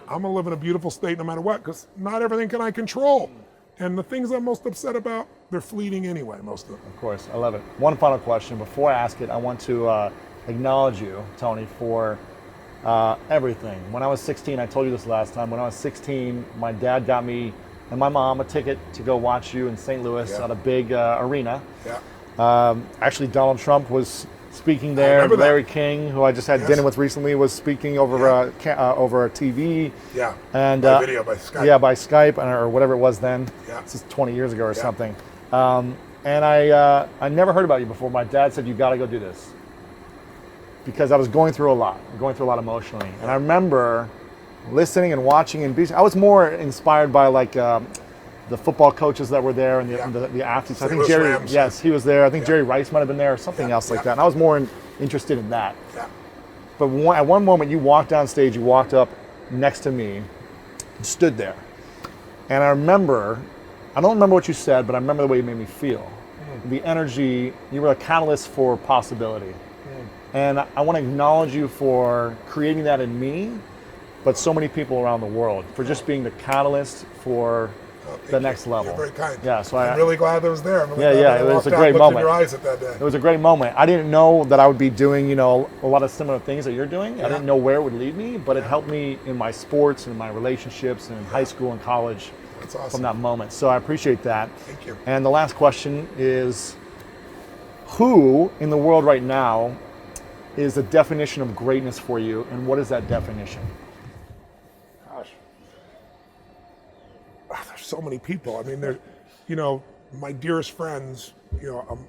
I'm going to live in a beautiful state no matter what, because not everything can I control. And the things I'm most upset about, they're fleeting anyway, most of them. Of course, I love it. One final question. Before I ask it, I want to acknowledge you, Tony, for everything. When I was 16, I told you this last time, when I was 16, my dad got me and my mom a ticket to go watch you in St. Louis at a big arena. Actually, Donald Trump was speaking there. Larry King, who I just had dinner with recently, was speaking over over TV. And by video, by Skype. Yeah, by Skype or whatever it was then. This is 20 years ago or something. And I never heard about you before. My dad said, you got to go do this, because I was going through a lot emotionally. And I remember listening and watching and I was more inspired by like the football coaches that were there and the athletes. I think Jerry, yes, he was there. I think Jerry Rice might have been there or something else like that. And I was more interested in that. Yeah. But at one moment, you walked down stage, you walked up next to me, and stood there. And I don't remember what you said, but I remember the way you made me feel. The energy, you were a catalyst for possibility. And I want to acknowledge you for creating that in me, but so many people around the world, for just being the catalyst for the next level. You're very kind. Yeah, so I'm really glad I was there. I'm really it was a great moment. In your eyes at that day. It was a great moment. I didn't know that I would be doing, a lot of similar things that you're doing. I didn't know where it would lead me, but it helped me in my sports and my relationships and in high school and college. That's awesome. From that moment. So I appreciate that. Thank you. And the last question is, who in the world right now is the definition of greatness for you, and what is that definition? Gosh. There's so many people. I mean, my dearest friends,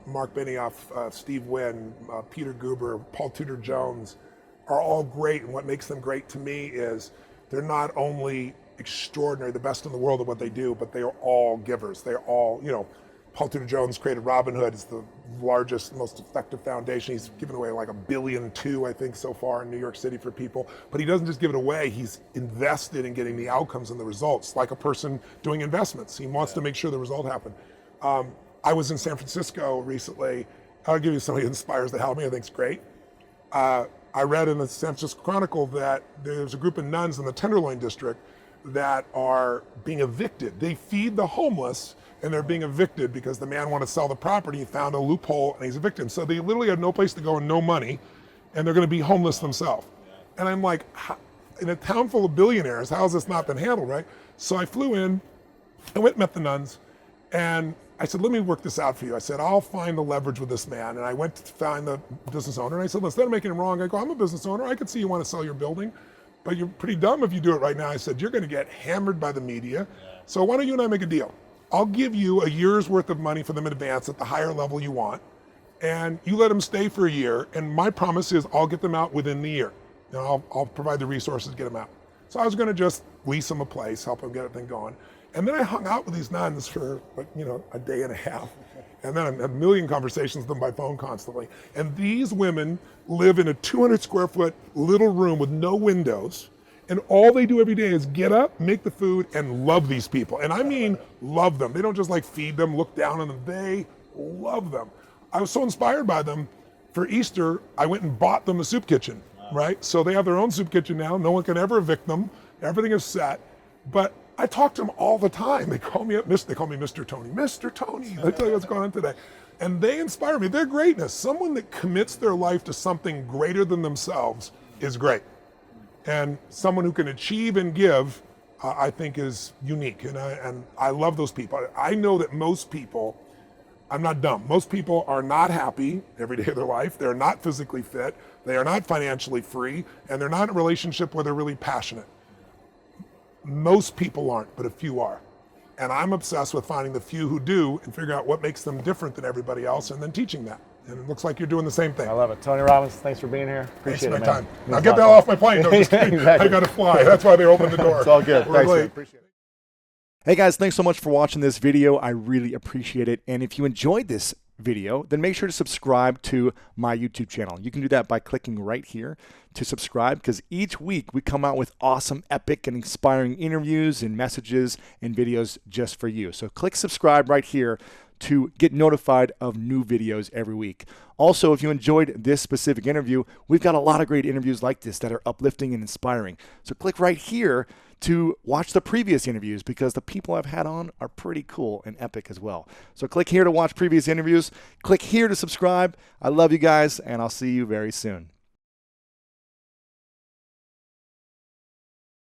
Mark Benioff, Steve Wynn, Peter Guber, Paul Tudor Jones, are all great. And what makes them great to me is they're not only extraordinary, the best in the world at what they do, but they are all givers. They're all, Paul Tudor Jones created Robinhood. It's the largest, most effective foundation. He's given away like $1.2 billion, I think, so far in New York City for people. But he doesn't just give it away. He's invested in getting the outcomes and the results, like a person doing investments. He wants to make sure the result happened. I was in San Francisco recently. I'll give you somebody who inspires the hell out of me. I think it's great. I read in the San Francisco Chronicle that there's a group of nuns in the Tenderloin district that are being evicted. They feed the homeless, and they're being evicted because the man wanted to sell the property. He found a loophole and he's evicted. So they literally had no place to go and no money, and they're going to be homeless themselves. And I'm like, in a town full of billionaires, how has this not been handled, right? So I flew in, I went and met the nuns, and I said, let me work this out for you. I said, I'll find the leverage with this man. And I went to find the business owner, and I said, instead of making him wrong, I go, I'm a business owner. I can see you want to sell your building, but you're pretty dumb if you do it right now. I said, you're going to get hammered by the media. So why don't you and I make a deal? I'll give you a year's worth of money for them in advance at the higher level you want, and you let them stay for a year, and my promise is I'll get them out within the year. And I'll provide the resources to get them out. So I was gonna just lease them a place, help them get everything going. And then I hung out with these nuns for a day and a half. And then I had a million conversations with them by phone constantly. And these women live in a 200 square foot little room with no windows. And all they do every day is get up, make the food, and love these people. And I mean love them. They don't just feed them, look down on them. They love them. I was so inspired by them. For Easter, I went and bought them a soup kitchen, right? So they have their own soup kitchen now. No one can ever evict them. Everything is set. But I talk to them all the time. They call me Mr. Tony. Mr. Tony, I tell you what's going on today. And they inspire me. Their greatness. Someone that commits their life to something greater than themselves is great. And someone who can achieve and give, I think, is unique. And I love those people. I know that most people, I'm not dumb, most people are not happy every day of their life. They're not physically fit. They are not financially free. And they're not in a relationship where they're really passionate. Most people aren't, but a few are. And I'm obsessed with finding the few who do and figuring out what makes them different than everybody else and then teaching that. And it looks like you're doing the same thing. I love it. Tony Robbins, thanks for being here. Appreciate it, man. Thanks for my time. Now get the hell off my plane. No, just kidding. Exactly. I got to fly. That's why they opened the door. It's all good. Thanks, man. Appreciate it. Hey guys, thanks so much for watching this video. I really appreciate it. And if you enjoyed this video, then make sure to subscribe to my YouTube channel. You can do that by clicking right here to subscribe, because each week we come out with awesome, epic, and inspiring interviews and messages and videos just for you. So click subscribe right here to get notified of new videos every week. Also, if you enjoyed this specific interview, we've got a lot of great interviews like this that are uplifting and inspiring. So click right here to watch the previous interviews, because the people I've had on are pretty cool and epic as well. So click here to watch previous interviews. Click here to subscribe. I love you guys, and I'll see you very soon.